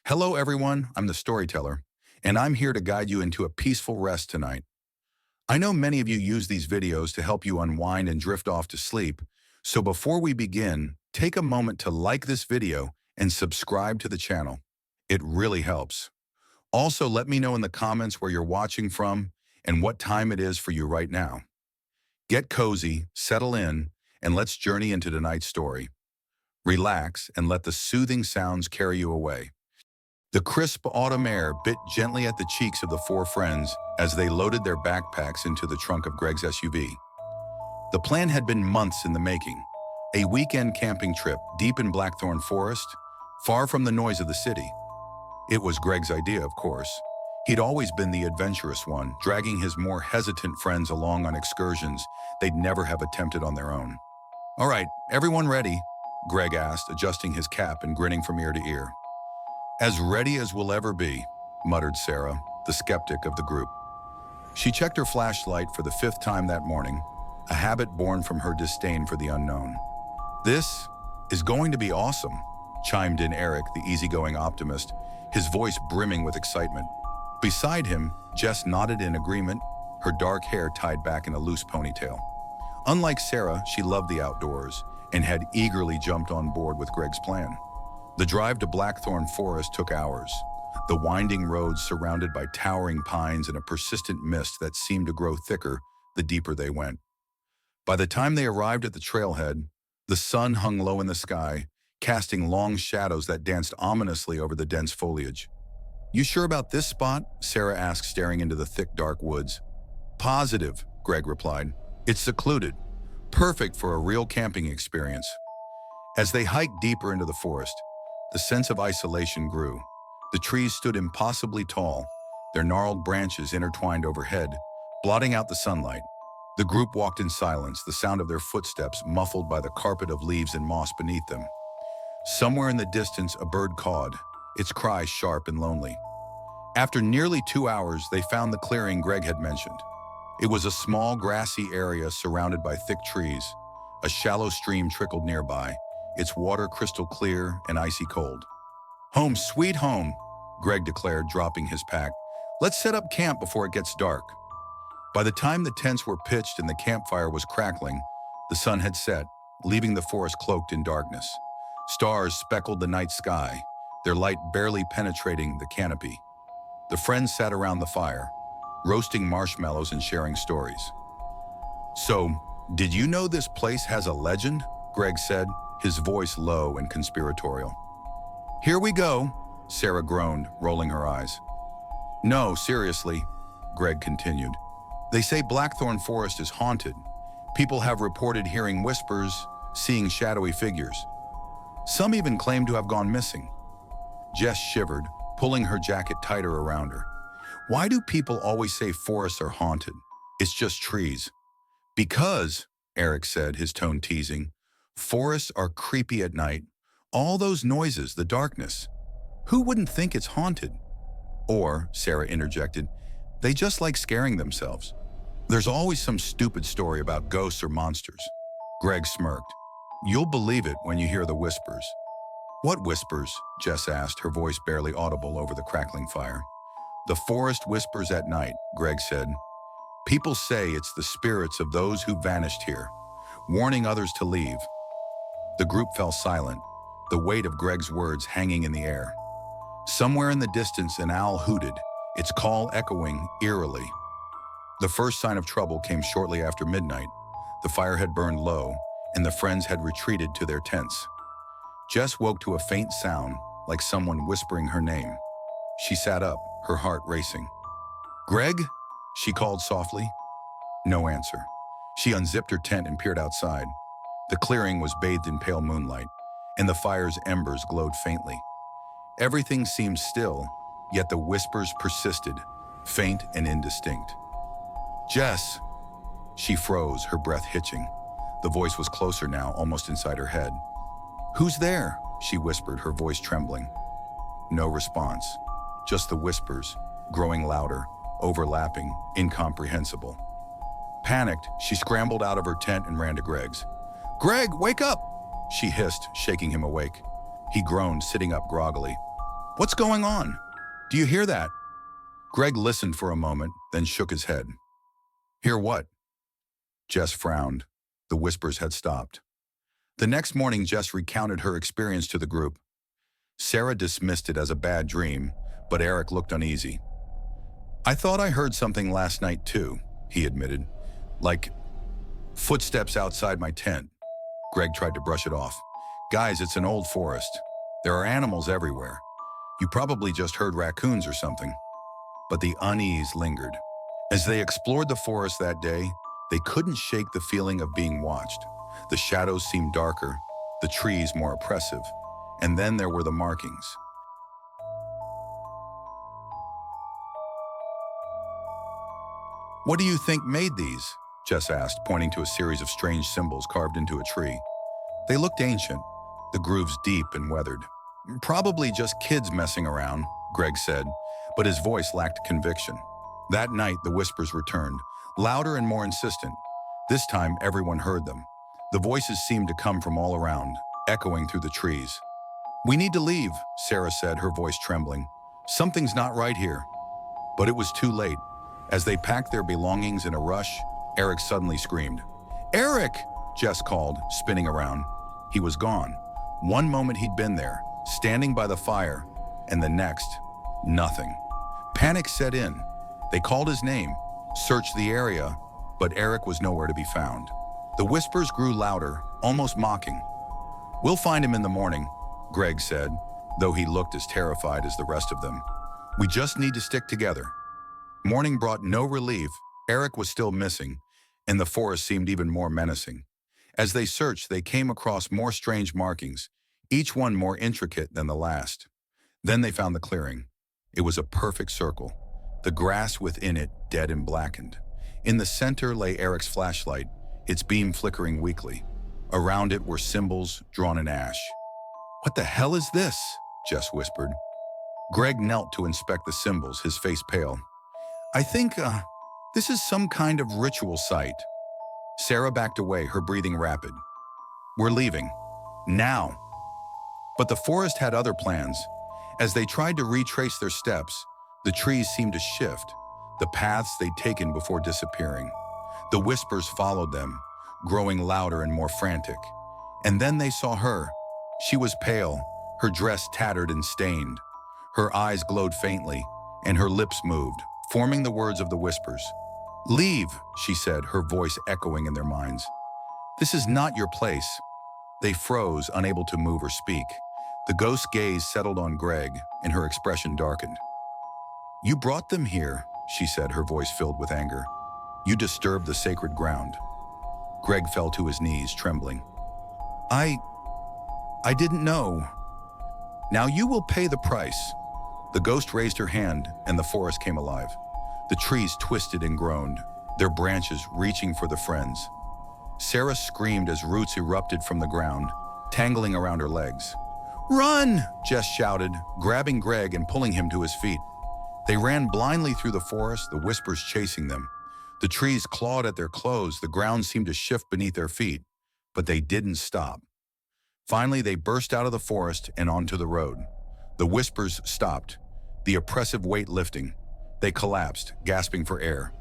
Hello, everyone. I'm the storyteller, and I'm here to guide you into a peaceful rest tonight. I know many of you use these videos to help you unwind and drift off to sleep, so before we begin, take a moment to like this video and subscribe to the channel. It really helps. Also, let me know in the comments where you're watching from and what time it is for you right now. Get cozy, settle in, and let's journey into tonight's story. Relax and let the soothing sounds carry you away. The crisp autumn air bit gently at the cheeks of the four friends as they loaded their backpacks into the trunk of Greg's SUV. The plan had been months in the making, a weekend camping trip deep in Blackthorn forest, far from the noise of the city. It was Greg's idea, of course. He'd always been the adventurous one, dragging his more hesitant friends along on excursions they'd never have attempted on their own. "All right, everyone ready?" Greg asked, adjusting his cap and grinning from ear to ear. "As ready as we'll ever be," muttered Sarah, the skeptic of the group. She checked her flashlight for the fifth time that morning, a habit born from her disdain for the unknown. "This is going to be awesome," chimed in Eric, the easygoing optimist, his voice brimming with excitement. Beside him, Jess nodded in agreement, her dark hair tied back in a loose ponytail. Unlike Sarah, she loved the outdoors and had eagerly jumped on board with Greg's plan. The drive to Blackthorn Forest took hours, the winding roads surrounded by towering pines and a persistent mist that seemed to grow thicker the deeper they went. By the time they arrived at the trailhead, the sun hung low in the sky, casting long shadows that danced ominously over the dense foliage. "You sure about this spot?" Sarah asked, staring into the thick, dark woods. "Positive," Greg replied. "It's secluded, perfect for a real camping experience." As they hiked deeper into the forest, the sense of isolation grew. The trees stood impossibly tall, their gnarled branches intertwined overhead, blotting out the sunlight. The group walked in silence, the sound of their footsteps muffled by the carpet of leaves and moss beneath them. Somewhere in the distance, a bird cawed, its cry sharp and lonely. After nearly 2 hours, they found the clearing Greg had mentioned. It was a small, grassy area surrounded by thick trees. A shallow stream trickled nearby, its water crystal clear and icy cold. "Home sweet home," Greg declared, dropping his pack. "Let's set up camp before it gets dark." By the time the tents were pitched and the campfire was crackling, the sun had set, leaving the forest cloaked in darkness. Stars speckled the night sky, their light barely penetrating the canopy. The friends sat around the fire, roasting marshmallows and sharing stories. "So, did you know this place has a legend?" Greg said, his voice low and conspiratorial. "Here we go," Sarah groaned, rolling her eyes. "No, seriously," Greg continued. "They say Blackthorn Forest is haunted. People have reported hearing whispers, seeing shadowy figures. Some even claim to have gone missing." Jess shivered, pulling her jacket tighter around her. "Why do people always say forests are haunted? It's just trees." "Because," Eric said, his tone teasing, "forests are creepy at night. All those noises, the darkness. Who wouldn't think it's haunted?" "Or," Sarah interjected, "they just like scaring themselves. There's always some stupid story about ghosts or monsters." Greg smirked. "You'll believe it when you hear the whispers." "What whispers?" Jess asked, her voice barely audible over the crackling fire. "The forest whispers at night," Greg said. "People say it's the spirits of those who vanished here, warning others to leave." The group fell silent, the weight of Greg's words hanging in the air. Somewhere in the distance, an owl hooted, its call echoing eerily. The first sign of trouble came shortly after midnight. The fire had burned low, and the friends had retreated to their tents. Jess woke to a faint sound, like someone whispering her name. She sat up, her heart racing. "Greg?" she called softly. No answer. She unzipped her tent and peered outside. The clearing was bathed in pale moonlight, and the fire's embers glowed faintly. Everything seemed still, yet the whispers persisted, faint and indistinct. "Jess!" She froze, her breath hitching. The voice was closer now, almost inside her head. "Who's there?" she whispered, her voice trembling. No response, just the whispers, growing louder, overlapping, incomprehensible. Panicked, she scrambled out of her tent and ran to Greg's. "Greg, wake up!" she hissed, shaking him awake. He groaned, sitting up groggily. What's going on? Do you hear that? Greg listened for a moment, then shook his head. Hear what? Jess frowned. The whispers had stopped. The next morning, Jess recounted her experience to the group. Sarah dismissed it as a bad dream, but Eric looked uneasy. I thought I heard something last night too, he admitted. Like footsteps outside my tent. Greg tried to brush it off. Guys, it's an old forest. There are animals everywhere. You probably just heard raccoons or something. But the unease lingered. As they explored the forest that day, they couldn't shake the feeling of being watched. The shadows seemed darker, the trees more oppressive, and then there were the markings. What do you think made these? Jess asked, pointing to a series of strange symbols carved into a tree. They looked ancient, the grooves deep and weathered. Probably just kids messing around, Greg said, but his voice lacked conviction. That night, the whispers returned, louder and more insistent. This time, everyone heard them. The voices seemed to come from all around, echoing through the trees. We need to leave, Sarah said, her voice trembling. Something's not right here. But it was too late. As they packed their belongings in a rush, Eric suddenly screamed. Eric! Jess called, spinning around. He was gone. One moment he'd been there, standing by the fire, and the next, nothing. Panic set in. They called his name, searched the area, but Eric was nowhere to be found. The whispers grew louder, almost mocking. We'll find him in the morning, Greg said, though he looked as terrified as the rest of them. We just need to stick together. Morning brought no relief. Eric was still missing, and the forest seemed even more menacing. As they searched, they came across more strange markings, each one more intricate than the last. Then they found the clearing. It was a perfect circle, the grass within it dead and blackened. In the center lay Eric's flashlight, its beam flickering weakly. Around it were symbols drawn in ash. What the hell is this? Jess whispered. Greg knelt to inspect the symbols, his face pale. I think, this is some kind of ritual site. Sarah backed away, her breathing rapid. We're leaving. Now. But the forest had other plans. As they tried to retrace their steps, the trees seemed to shift, the paths they'd taken before disappearing. The whispers followed them, growing louder and more frantic. And then they saw her. She was pale, her dress tattered and stained. Her eyes glowed faintly, and her lips moved, forming the words of the whispers. Leave, she said, her voice echoing in their minds. This is not your place. They froze, unable to move or speak. The ghost's gaze settled on Greg, and her expression darkened. You brought them here, she said, her voice filled with anger. You disturbed the sacred ground. Greg fell to his knees, trembling. I didn't know. Now you will pay the price. The ghost raised her hand, and the forest came alive. The trees twisted and groaned, their branches reaching for the friends. Sarah screamed as roots erupted from the ground, tangling around her legs. Run! Jess shouted, grabbing Greg and pulling him to his feet. They ran blindly through the forest, the whispers chasing them. The trees clawed at their clothes, the ground seemed to shift beneath their feet, but they didn't stop. Finally, they burst out of the forest and onto the road. The whispers stopped, the oppressive weight lifting. They collapsed, gasping for air.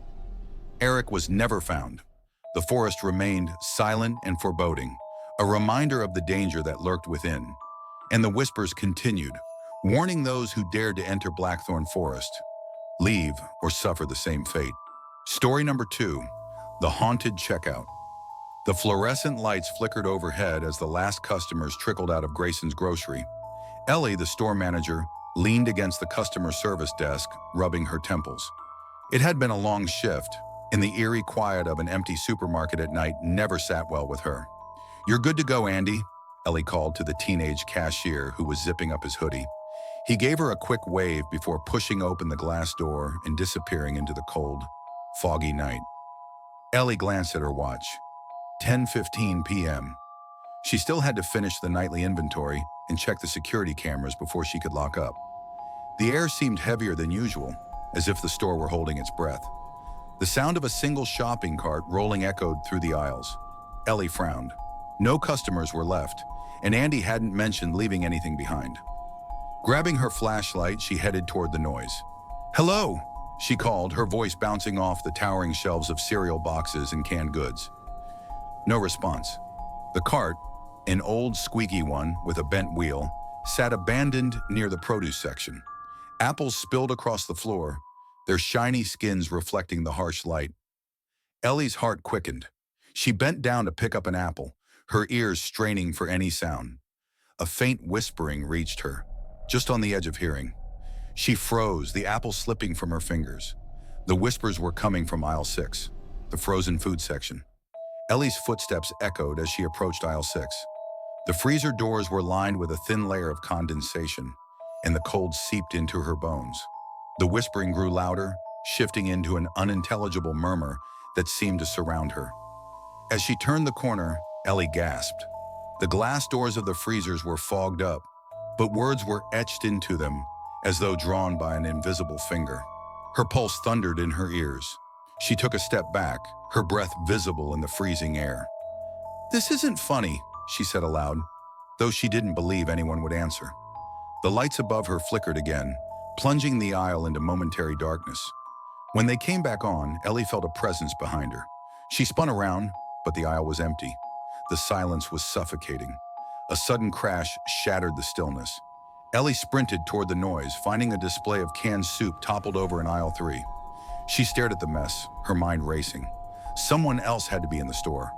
Eric was never found. The forest remained silent and foreboding, a reminder of the danger that lurked within. And the whispers continued, warning those who dared to enter Blackthorn Forest. Leave or suffer the same fate. Story number 2, The Haunted Checkout. The fluorescent lights flickered overhead as the last customers trickled out of Grayson's grocery. Ellie, the store manager, leaned against the customer service desk, rubbing her temples. It had been a long shift, and the eerie quiet of an empty supermarket at night never sat well with her. You're good to go, Andy, Ellie called to the teenage cashier who was zipping up his hoodie. He gave her a quick wave before pushing open the glass door and disappearing into the cold, foggy night. Ellie glanced at her watch. 10:15 p.m. She still had to finish the nightly inventory and check the security cameras before she could lock up. The air seemed heavier than usual, as if the store were holding its breath. The sound of a single shopping cart rolling echoed through the aisles. Ellie frowned. No customers were left, and Andy hadn't mentioned leaving anything behind. Grabbing her flashlight, she headed toward the noise. "Hello," she called, her voice bouncing off the towering shelves of cereal boxes and canned goods. No response. The cart, an old squeaky one with a bent wheel, sat abandoned near the produce section. Apples spilled across the floor, their shiny skins reflecting the harsh light. Ellie's heart quickened. She bent down to pick up an apple, her ears straining for any sound. A faint whispering reached her, just on the edge of hearing. She froze, the apple slipping from her fingers. The whispers were coming from aisle 6, the frozen food section. Ellie's footsteps echoed as she approached aisle 6. The freezer doors were lined with a thin layer of condensation, and the cold seeped into her bones. The whispering grew louder, shifting into an unintelligible murmur that seemed to surround her. As she turned the corner, Ellie gasped. The glass doors of the freezers were fogged up, but words were etched into them as though drawn by an invisible finger. Her pulse thundered in her ears. She took a step back, her breath visible in the freezing air. "This isn't funny," she said aloud, though she didn't believe anyone would answer. The lights above her flickered again, plunging the aisle into momentary darkness. When they came back on, Ellie felt a presence behind her. She spun around, but the aisle was empty. The silence was suffocating. A sudden crash shattered the stillness. Ellie sprinted toward the noise, finding a display of canned soup toppled over in aisle 3. She stared at the mess, her mind racing. Someone else had to be in the store.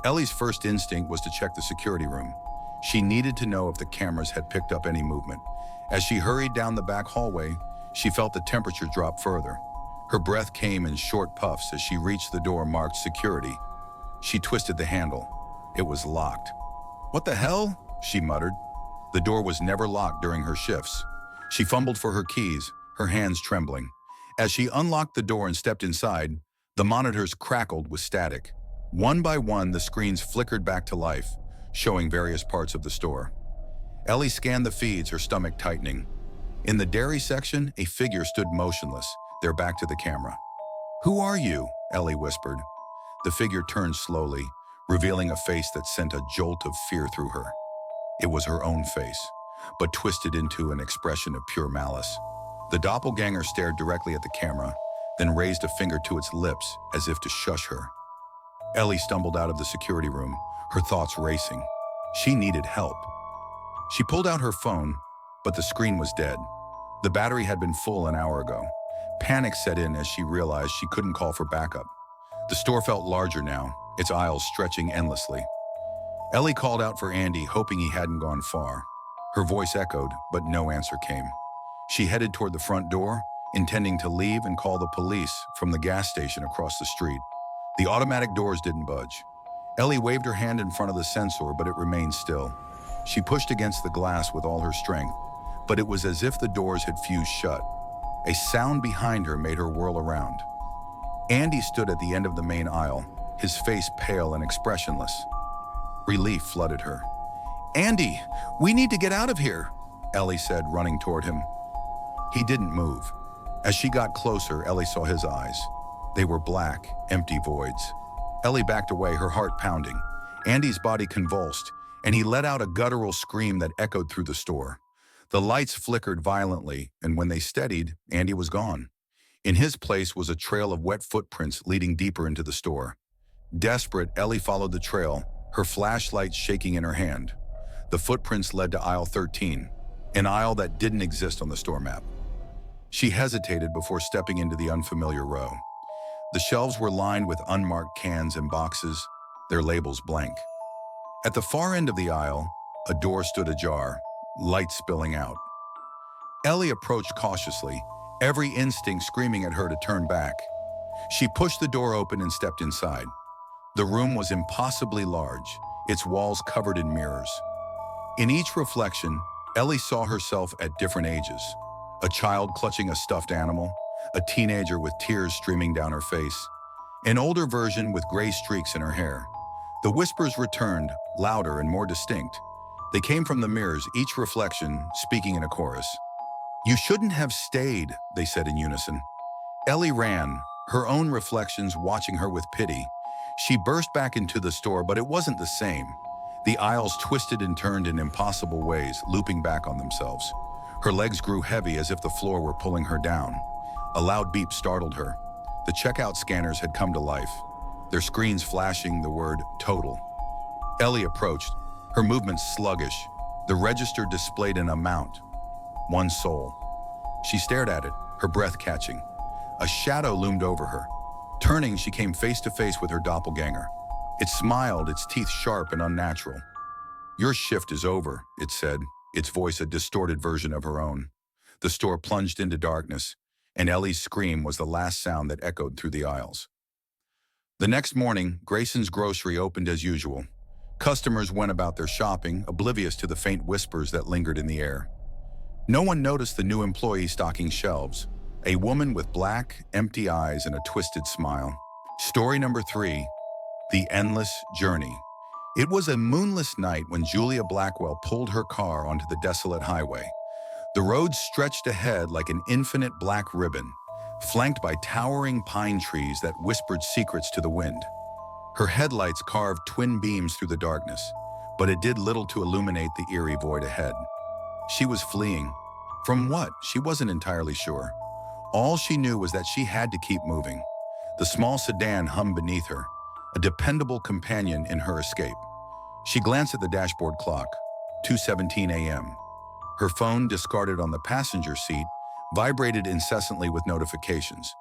Ellie's first instinct was to check the security room. She needed to know if the cameras had picked up any movement. As she hurried down the back hallway, she felt the temperature drop further. Her breath came in short puffs as she reached the door marked security. She twisted the handle. It was locked. "What the hell?" she muttered. The door was never locked during her shifts. She fumbled for her keys, her hands trembling. As she unlocked the door and stepped inside, the monitors crackled with static. One by one, the screens flickered back to life, showing various parts of the store. Ellie scanned the feeds, her stomach tightening. In the dairy section, a figure stood motionless, their back to the camera. "Who are you?" Ellie whispered. The figure turned slowly, revealing a face that sent a jolt of fear through her. It was her own face, but twisted into an expression of pure malice. The doppelganger stared directly at the camera, then raised a finger to its lips as if to shush her. Ellie stumbled out of the security room, her thoughts racing. She needed help. She pulled out her phone, but the screen was dead. The battery had been full an hour ago. Panic set in as she realized she couldn't call for backup. The store felt larger now, its aisles stretching endlessly. Ellie called out for Andy, hoping he hadn't gone far. Her voice echoed, but no answer came. She headed toward the front door, intending to leave and call the police from the gas station across the street. The automatic doors didn't budge. Ellie waved her hand in front of the sensor, but it remained still. She pushed against the glass with all her strength, but it was as if the doors had fused shut. A sound behind her made her whirl around. Andy stood at the end of the main aisle, his face pale and expressionless. Relief flooded her. "Andy, we need to get out of here," Ellie said, running toward him. He didn't move. As she got closer, Ellie saw his eyes. They were black, empty voids. Ellie backed away, her heart pounding. Andy's body convulsed, and he let out a guttural scream that echoed through the store. The lights flickered violently, and when they steadied, Andy was gone. In his place was a trail of wet footprints leading deeper into the store. Desperate, Ellie followed the trail, her flashlight shaking in her hand. The footprints led to aisle 13, an aisle that didn't exist on the store map. She hesitated before stepping into the unfamiliar row. The shelves were lined with unmarked cans and boxes, their labels blank. At the far end of the aisle, a door stood ajar, light spilling out. Ellie approached cautiously, every instinct screaming at her to turn back. She pushed the door open and stepped inside. The room was impossibly large, its walls covered in mirrors. In each reflection, Ellie saw herself at different ages. A child clutching a stuffed animal, a teenager with tears streaming down her face, an older version with gray streaks in her hair. The whispers returned, louder and more distinct. They came from the mirrors, each reflection speaking in a chorus. "You shouldn't have stayed," they said in unison. Ellie ran, her own reflections watching her with pity. She burst back into the store, but it wasn't the same. The aisles twisted and turned in impossible ways, looping back on themselves. Her legs grew heavy as if the floor were pulling her down. A loud beep startled her. The checkout scanners had come to life, their screens flashing the word total. Ellie approached, her movements sluggish. The register displayed an amount, 1 soul. She stared at it, her breath catching. A shadow loomed over her. Turning, she came face to face with her doppelganger. It smiled, its teeth sharp and unnatural. "Your shift is over," it said, its voice a distorted version of her own. The store plunged into darkness, and Ellie's scream was the last sound that echoed through the aisles. The next morning, Grayson's grocery opened as usual. Customers went about their shopping, oblivious to the faint whispers that lingered in the air. No one noticed the new employee stocking shelves, a woman with black, empty eyes and a twisted smile. Story number 3, The Endless Journey. It was a moonless night when Julia Blackwell pulled her car onto the desolate highway. The road stretched ahead like an infinite black ribbon, flanked by towering pine trees that whispered secrets to the wind. Her headlights carved twin beams through the darkness, but it did little to illuminate the eerie void ahead. She was fleeing. From what? She wasn't entirely sure. All she knew was that she had to keep moving. The small sedan hummed beneath her, a dependable companion in her escape. She glanced at the dashboard clock, 2:17 a.m. Her phone, discarded on the passenger seat, vibrated incessantly with notifications.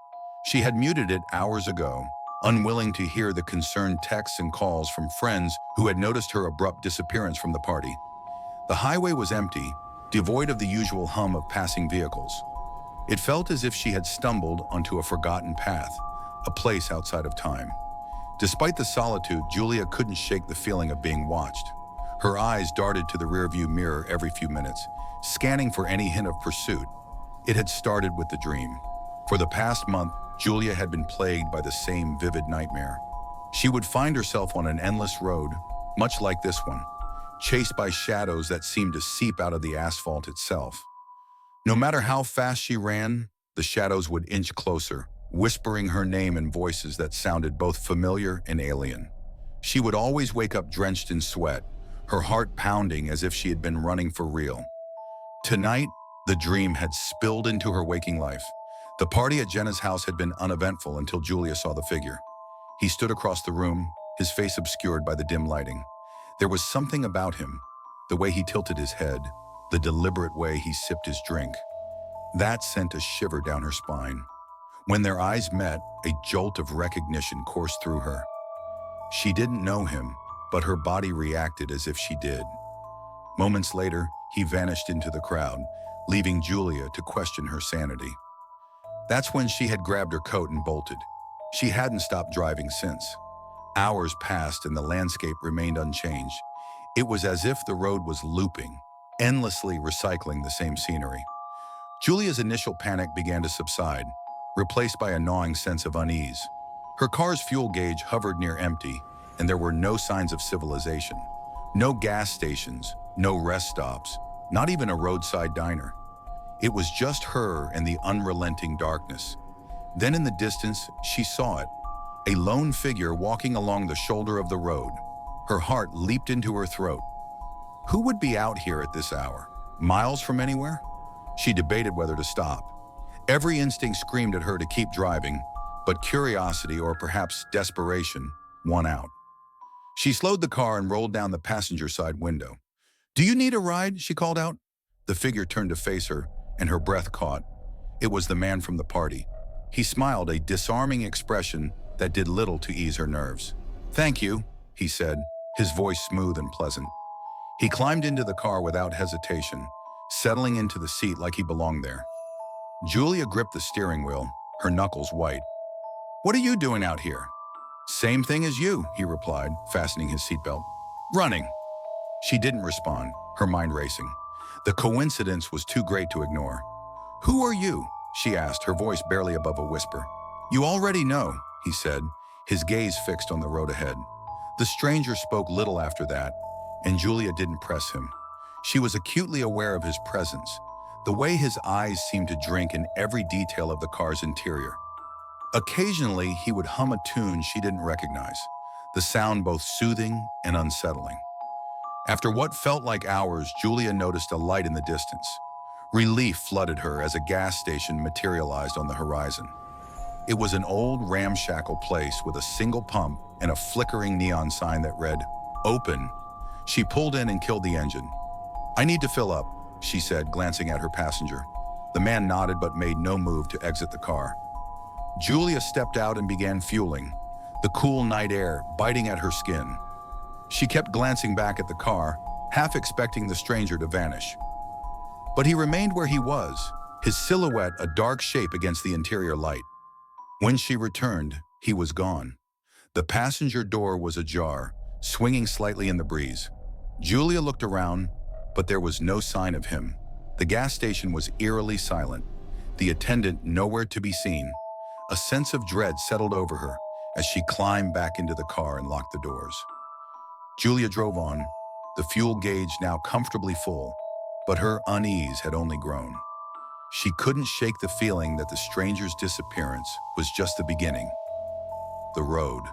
She had muted it hours ago, unwilling to hear the concerned texts and calls from friends who had noticed her abrupt disappearance from the party. The highway was empty, devoid of the usual hum of passing vehicles. It felt as if she had stumbled onto a forgotten path, a place outside of time. Despite the solitude, Julia couldn't shake the feeling of being watched. Her eyes darted to the rearview mirror every few minutes, scanning for any hint of pursuit. It had started with the dream. For the past month, Julia had been plagued by the same vivid nightmare. She would find herself on an endless road, much like this one, chased by shadows that seemed to seep out of the asphalt itself. No matter how fast she ran, the shadows would inch closer, whispering her name in voices that sounded both familiar and alien. She would always wake up drenched in sweat, her heart pounding as if she had been running for real. Tonight, the dream had spilled into her waking life. The party at Jenna's house had been uneventful until Julia saw the figure. He stood across the room, his face obscured by the dim lighting. There was something about him, the way he tilted his head, the deliberate way he sipped his drink. That sent a shiver down her spine. When their eyes met, a jolt of recognition coursed through her. She didn't know him, but her body reacted as if she did. Moments later, he vanished into the crowd, leaving Julia to question her sanity. That's when she had grabbed her coat and bolted. She hadn't stopped driving since. Hours passed and the landscape remained unchanged. It was as if the road was looping, endlessly recycling the same scenery. Julia's initial panic began to subside, replaced by a gnawing sense of unease. Her car's fuel gauge hovered near empty, and there were no signs of civilization. No gas stations, no rest stops, not even a roadside diner. It was just her and the unrelenting darkness. Then in the distance, she saw it, a lone figure walking along the shoulder of the road. Her heart leaped into her throat. Who would be out here at this hour? Miles from anywhere? She debated whether to stop. Every instinct screamed at her to keep driving, but curiosity, or perhaps desperation, won out. She slowed the car and rolled down the passenger side window. "Do you need a ride?" she called out. The figure turned to face her, and her breath caught. It was the man from the party. He smiled, a disarming expression that did little to ease her nerves. "Thank you," he said, his voice smooth and pleasant. He climbed into the car without hesitation, settling into the seat like he belonged there. Julia gripped the steering wheel, her knuckles white. "What are you doing out here?" "Same thing as you," he replied, fastening his seatbelt. "Running." She didn't respond, her mind racing. The coincidence was too great to ignore. "Who are you?" she asked, her voice barely above a whisper. "You already know," he said, his gaze fixed on the road ahead. The stranger spoke little after that, and Julia didn't press him. She was acutely aware of his presence, the way his eyes seemed to drink in every detail of the car's interior. Occasionally, he would hum a tune she didn't recognize, the sound both soothing and unsettling. After what felt like hours, Julia noticed a light in the distance. Relief flooded her as a gas station materialized on the horizon. It was an old ramshackle place with a single pump and a flickering neon sign that read, "Open." She pulled in and killed the engine. "I need to fill up," she said, glancing at her passenger. The man nodded but made no move to exit the car. Julia stepped out and began fueling, the cool night air biting at her skin. She kept glancing back at the car, half expecting the stranger to vanish. But he remained where he was, his silhouette a dark shape against the interior light. When she returned, he was gone. The passenger door was ajar, swinging slightly in the breeze. Julia looked around, but there was no sign of him. The gas station was eerily silent, the attendant nowhere to be seen. A sense of dread settled over her as she climbed back into the car and locked the doors. Julia drove on, the fuel gauge now comfortably full, but her unease had only grown. She couldn't shake the feeling that the stranger's disappearance was just the beginning. The road.